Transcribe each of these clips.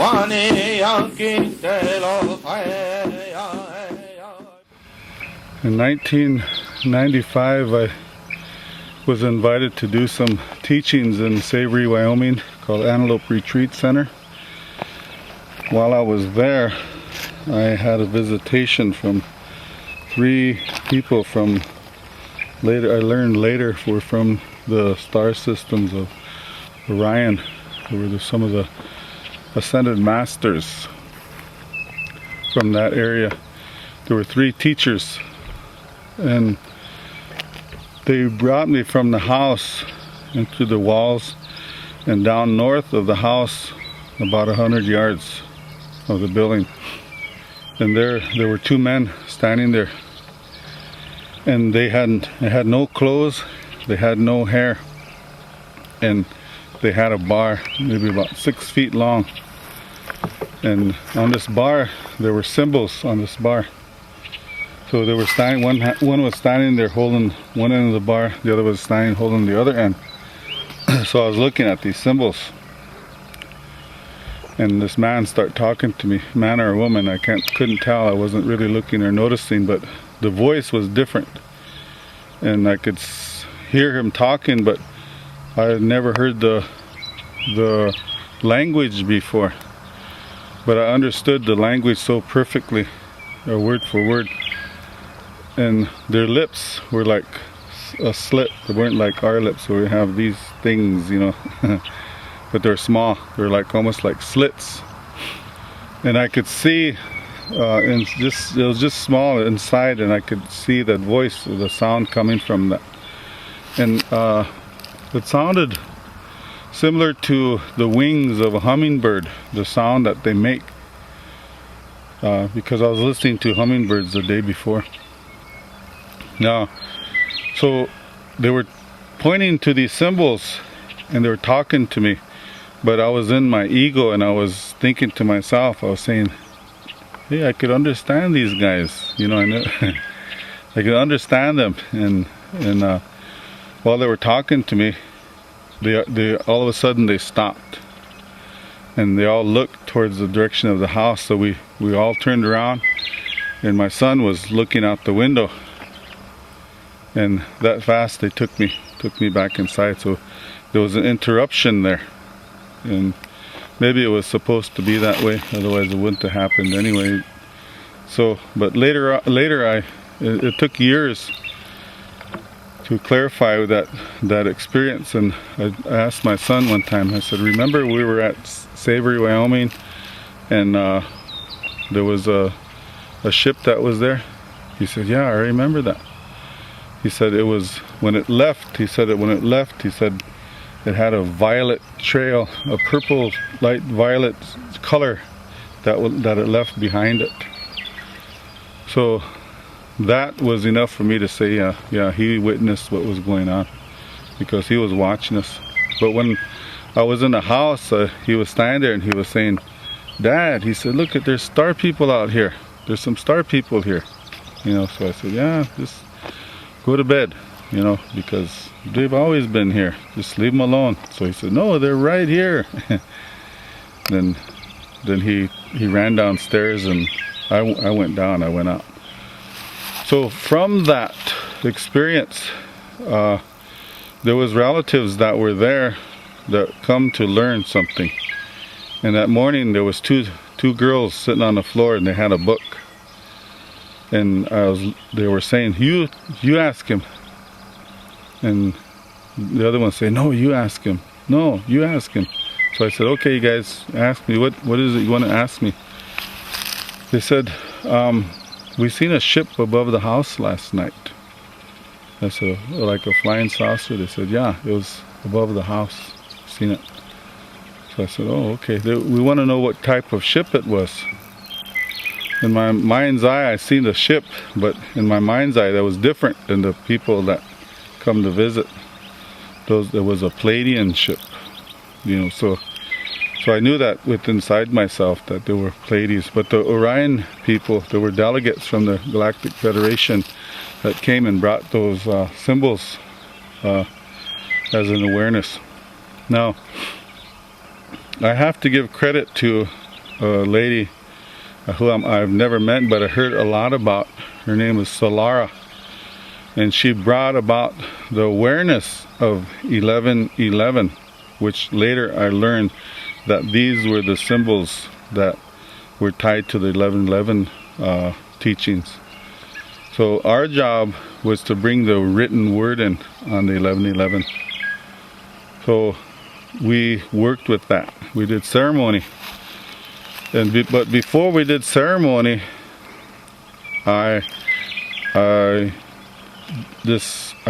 In 1995, I was invited to do some teachings in Savory, Wyoming, called Antelope Retreat Center. While I was there, I had a visitation from 3 people from later. I learned later were from the star systems of Orion. They were some of the ascended masters from that area. There were 3 teachers, and they brought me from the house into the walls and down north of the house about 100 yards of the building. And there were 2 men standing there, and they had no clothes, they had no hair, and they had a bar maybe about 6 feet long. And on this bar there were symbols on this bar. So they were standing, one was standing there holding one end of the bar, the other was standing holding the other end. So I was looking at these symbols, and this man started talking to me, man or a woman, I couldn't tell, I wasn't really looking or noticing, but the voice was different, and I could hear him talking, but I had never heard the language before, but I understood the language so perfectly, word for word. And their lips were like a slit. They weren't like our lips where we have these things, you know, but they're small. They're like almost like slits. And I could see, and it was just small inside, and I could see that voice, the sound coming from that. And it sounded similar to the wings of a hummingbird, the sound that they make, because I was listening to hummingbirds the day before. Now, so they were pointing to these symbols and they were talking to me, but I was in my ego and I was thinking to myself, I was saying, hey, I could understand these guys, you know, I could understand them. And while they were talking to me, they all of a sudden they stopped and they all looked towards the direction of the house. So we all turned around, and my son was looking out the window. And that fast they took me back inside. So there was an interruption there, and maybe it was supposed to be that way, otherwise it wouldn't have happened anyway. So, but later it took years to clarify that experience. And I asked my son one time, I said, remember we were at Savory, Wyoming, and there was a ship that was there? He said, yeah, I remember that. He said it was when it left. He said it had a violet trail, a purple, light violet color that it left behind it. So that was enough for me to say, yeah, he witnessed what was going on, because he was watching us. But when I was in the house, he was standing there and he was saying, Dad, he said, look, there's star people out here. There's some star people here. You know, so I said, yeah, just go to bed, you know, because they've always been here. Just leave them alone. So he said, no, they're right here. Then he ran downstairs, and I went down, I went out. So from that experience, there was relatives that were there that come to learn something. And that morning there was two girls sitting on the floor, and they had a book. And they were saying, you ask him. And the other one said, no, you ask him. No, you ask him. So I said, okay, you guys, ask me. What is it you want to ask me? They said, we seen a ship above the house last night. I said, like a flying saucer? They said, yeah, it was above the house. Seen it. So I said, oh, okay. We want to know what type of ship it was. In my mind's eye, I seen the ship, but in my mind's eye, that was different than the people that come to visit. There was a Pleiadian ship, you know. So I knew that within inside myself that there were Pleiades. But the Orion people, there were delegates from the Galactic Federation that came and brought those symbols as an awareness. Now, I have to give credit to lady who I've never met, but I heard a lot about. Her name is Solara, and she brought about the awareness of 1111, which later I learned that these were the symbols that were tied to the 1111 teachings. So our job was to bring the written word in on the 1111. So we worked with that. We did ceremony, but before we did ceremony, I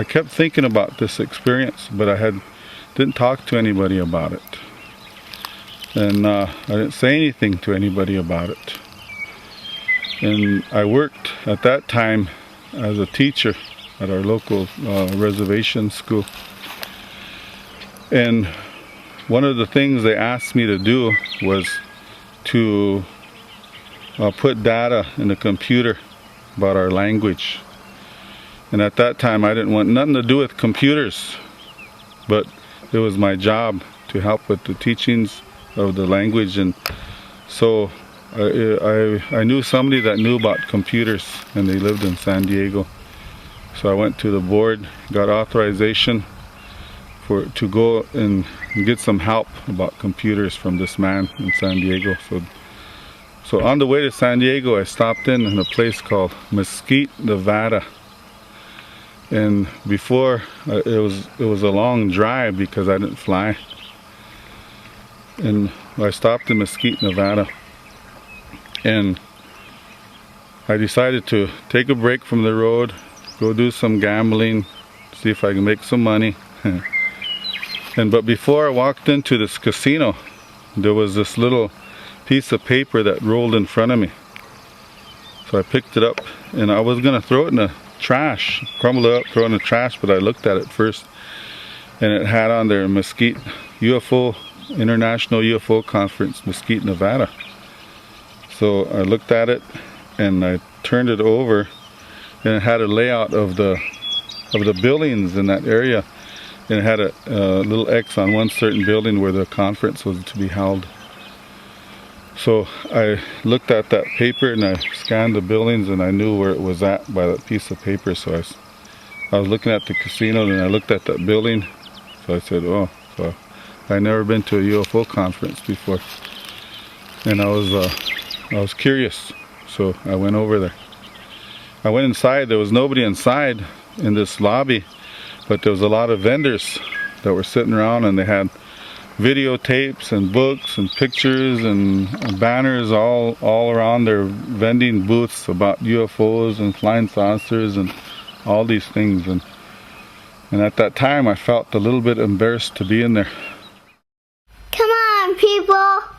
kept thinking about this experience, but I didn't talk to anybody about it, and I didn't say anything to anybody about it. And I worked at that time as a teacher at our local reservation school. And one of the things they asked me to do was to put data in the computer about our language. And at that time I didn't want nothing to do with computers, but it was my job to help with the teachings of the language. And so I knew somebody that knew about computers, and they lived in San Diego. So I went to the board, got authorization to go and get some help about computers from this man in San Diego. So on the way to San Diego, I stopped in a place called Mesquite, Nevada. And before, it was a long drive because I didn't fly. And I stopped in Mesquite, Nevada. And I decided to take a break from the road, go do some gambling, see if I can make some money. But before I walked into this casino, there was this little piece of paper that rolled in front of me. So I picked it up, and I was gonna throw it in the trash, crumble it up, throw it in the trash, but I looked at it first, and it had on there Mesquite UFO, International UFO Conference, Mesquite, Nevada. So I looked at it and I turned it over, and it had a layout of the buildings in that area, and it had a little X on one certain building where the conference was to be held. So I looked at that paper and I scanned the buildings, and I knew where it was at by that piece of paper. So I was looking at the casino, and I looked at that building. So I said, oh, so I'd never been to a UFO conference before, and I was curious, so I went over there. I went inside. There was nobody inside in this lobby, but there was a lot of vendors that were sitting around, and they had videotapes and books and pictures and banners all around their vending booths about UFOs and flying saucers and all these things. And at that time I felt a little bit embarrassed to be in there. Come on, people!